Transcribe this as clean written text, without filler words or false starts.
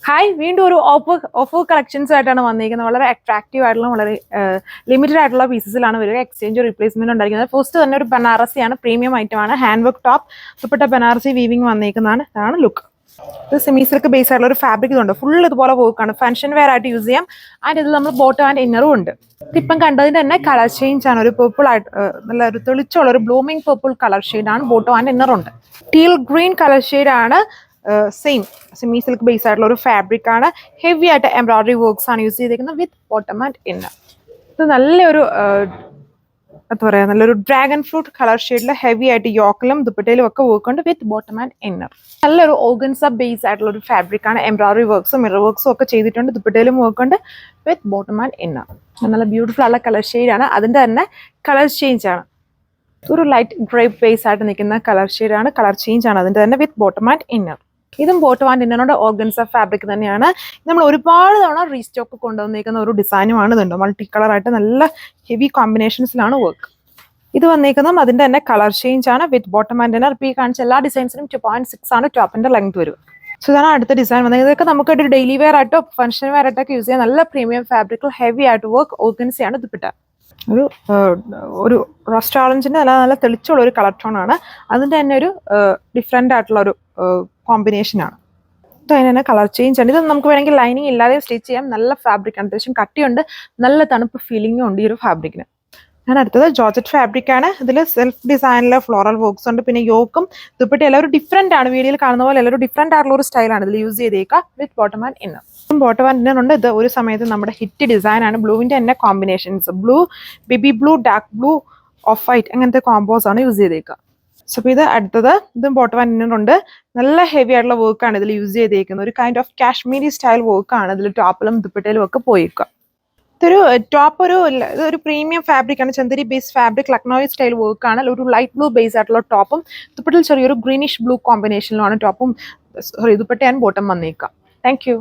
Hi, വീണ്ടും ഒരു offer collections ആയിട്ടാണ് വന്നിരിക്കുന്നത്. വളരെ അട്രാക്റ്റീവ് ആയിട്ടുള്ള വളരെ ലിമിറ്റഡ് ആയിട്ടുള്ള പീസസിലാണ് വരിക. എക്സ്ചേഞ്ച് റീപ്ലേസ്മെന്റ് ഉണ്ടായിരിക്കുന്നത്. ഫസ്റ്റ് തന്നെ ഒരു ബനാറസിയാണ്, പ്രീമിയം ഐറ്റം ആണ്. Hand work top, dupatta Banarasi weaving വന്നിരിക്കുന്നതാണ്. ഇതാണ് ലുക്ക്. ഇത് സെമി സിൽക്ക് ബേസ് ആയിട്ടുള്ള ഒരു ഫാബ്രിക് ഇതുണ്ട്. ഫുൾ ഇതുപോലെ വർക്കാണ്. ഫംഗ്ഷൻ വെയർ ആയിട്ട് യൂസ് ചെയ്യാം. ആൻഡ് ഇത് നമ്മൾ ബോട്ടം ആൻഡ് ഇന്നറും ഉണ്ട്. ഇപ്പം കണ്ടതിന്റെ തന്നെ കളർ ചേഞ്ച് ആണ്. ഒരു പേർപ്പിൾ ആയിട്ട് നല്ല ഒരു തെളിച്ചുള്ള ഒരു ബ്ലൂമിംഗ് പേർപ്പിൾ കളർ ഷെയ്ഡാണ്. ബോട്ടം ആൻഡ് ഇന്നറുണ്ട്. ടീൽ ഗ്രീൻ കളർ ഷെയ്ഡാണ്. സെയിം സെമി സിൽക്ക് ബേസ് ആയിട്ടുള്ള ഒരു ഫാബ്രിക് ആണ്. ഹെവി ആയിട്ട് എംബ്രോയിഡറി വർക്ക്സ് ആണ് യൂസ് ചെയ്തിരിക്കുന്നത് വിത്ത് ബോട്ടം ആൻഡ് ഇന്നർ. ഇത് നല്ലൊരു എന്താ പറയാ, നല്ലൊരു ഡ്രാഗൺ ഫ്രൂട്ട് കളർ ഷെയ്ഡിൽ ഹെവി ആയിട്ട് യോക്കിലും ദുപ്പട്ടയിലും ഒക്കെ വർക്ക് ഉണ്ട് വിത്ത് ബോട്ടം ആൻഡ് ഇന്നർ. നല്ലൊരു ഓർഗൻസ ബേസ് ആയിട്ടുള്ള ഒരു ഫാബ്രിക് ആണ്. എംബ്രോയിഡറി വർക്ക്സും മിറർ വർക്ക്സും ഒക്കെ ചെയ്തിട്ടുണ്ട്. ദുപ്പട്ടയിലും വർക്ക് ഉണ്ട് വിത്ത് ബോട്ടം ആൻഡ് ഇന്നർ. നല്ല ബ്യൂട്ടിഫുൾ ആയിട്ടുള്ള കളർ ഷെയ്ഡാണ്. അതിന്റെ തന്നെ കളർ ചേഞ്ച് ആണ്. ഒരു ലൈറ്റ് ഗ്രേപ്പ് ബേസ് ആയിട്ട് നിൽക്കുന്ന കളർ ഷെയ്ഡാണ്. കളർ ചേഞ്ച് ആണ് അതിന്റെ തന്നെ വിത്ത് ബോട്ടം ആൻഡ് ഇന്നർ. ഇതും ബോട്ടം ആൻഡ് ഇന്നറിന്റെ ഓർഗൻസ ഫാബ്രിക് തന്നെയാണ്. നമ്മൾ ഒരുപാട് തവണ റീസ്റ്റോക്ക് കൊണ്ടുവന്നിരിക്കുന്ന ഒരു ഡിസൈനുമാണ്. ഇതുണ്ട് മൾട്ടി കളർ ആയിട്ട് നല്ല ഹെവി കോമ്പിനേഷൻസിലാണ് വർക്ക്. ഇത് വന്നിരിക്കുന്നതും അതിന്റെ തന്നെ കളർ ചേഞ്ച് ആണ് വിത്ത് ബോട്ടം ആൻഡ് ഇന്നർ. ഇപ്പോൾ ഈ കാണിച്ച എല്ലാ ഡിസൈൻസിനും 2.6 ആണ് ടോപ്പിന്റെ ലെങ്ത് വരും. സോ ഇതാണ് അടുത്ത ഡിസൈൻ വന്നത്. ഇതൊക്കെ നമുക്ക് ഒരു ഡെയിലി വെയർ ആയിട്ടോ ഫംഗ്ഷൻ വെയർ ആയിട്ടൊക്കെ യൂസ് ചെയ്യാം. നല്ല പ്രീമിയം ഫാബ്രിക്കിൽ ഹെവി ആയിട്ട് വർക്ക് ഓർഗൻസയാണ് ദുപ്പട്ട. ഒരു റസ്റ്റ് ഓറഞ്ചിന്റെ നല്ല തെളിച്ചുള്ള ഒരു കളർ ടോൺ ആണ്. അതിന്റെ തന്നെ ഒരു ഡിഫറെന്റ് ആയിട്ടുള്ള ഒരു കോമ്പിനേഷൻ ആണ്. ഇത് അതിന് തന്നെ കളർ ചേഞ്ച് ആണ്. ഇത് നമുക്ക് വേണമെങ്കിൽ ലൈനിങ് ഇല്ലാതെ സ്റ്റിച്ച് ചെയ്യാം. നല്ല ഫാബ്രിക് ആണ്. അത്യാവശ്യം കട്ടിയുണ്ട്. നല്ല തണുപ്പ് ഫീലിംഗും ഉണ്ട് ഈ ഒരു ഫാബ്രിക്കിന്. ഞാൻ അടുത്തത് ജോർജറ്റ് ഫാബ്രിക് ആണ്. ഇതിൽ സെൽഫ് ഡിസൈനിലെ ഫ്ലോറൽ വർക്ക്സ് ഉണ്ട്. പിന്നെ യോക്കും ദുപ്പട്ട എല്ലാവരും ഡിഫറെന്റ് ആണ്. വീഡിയോയിൽ കാണുന്ന പോലെ എല്ലാവരും ഡിഫറെന്റ് ആയിട്ടുള്ള ഒരു സ്റ്റൈലാണ് ഇതിൽ യൂസ് ചെയ്തേക്കുക വിത്ത് bottom and inner. Bottom and inner ഉണ്ട്. ഇത് ഒരു സമയത്ത് നമ്മുടെ ഹിറ്റ് ഡിസൈൻ ആണ്. ബ്ലൂവിന്റെ തന്നെ combinations, blue, baby blue, dark blue, of white അങ്ങനത്തെ കോമ്പോസ് ആണ് യൂസ് ചെയ്തേക്കുക. സോ ഇത് അടുത്തത് ഇതും ബോട്ടം ആൻഡ് ഇന്നർ ഉണ്ട്. നല്ല ഹെവി ആയിട്ടുള്ള വർക്കാണ് ഇതിൽ യൂസ് ചെയ്തേക്കുന്നത്. ഒരു കൈൻഡ് ഓഫ് കാശ്മീരി സ്റ്റൈൽ വർക്കാണ് ഇതിൽ ടോപ്പിലും ദുപ്പട്ടയിലും ഒക്കെ പോയേക്കുക. ഇതൊരു ടോപ്പ് ഒരു പ്രീമിയം ഫാബ്രിക് ആണ്. Chanderi base fabric, Lucknowi style work ആണ്. ഒരു ലൈറ്റ് ബ്ലൂ ബേസ് ആയിട്ടുള്ള ടോപ്പും ദുപ്പട്ടയിൽ ചെറിയൊരു ഗ്രീനിഷ് ബ്ലൂ കോമ്പിനേഷനിലാണ് ടോപ്പും ദുപ്പട്ട ആൻഡ് ബോട്ടം വന്നേക്കുക. Thank U.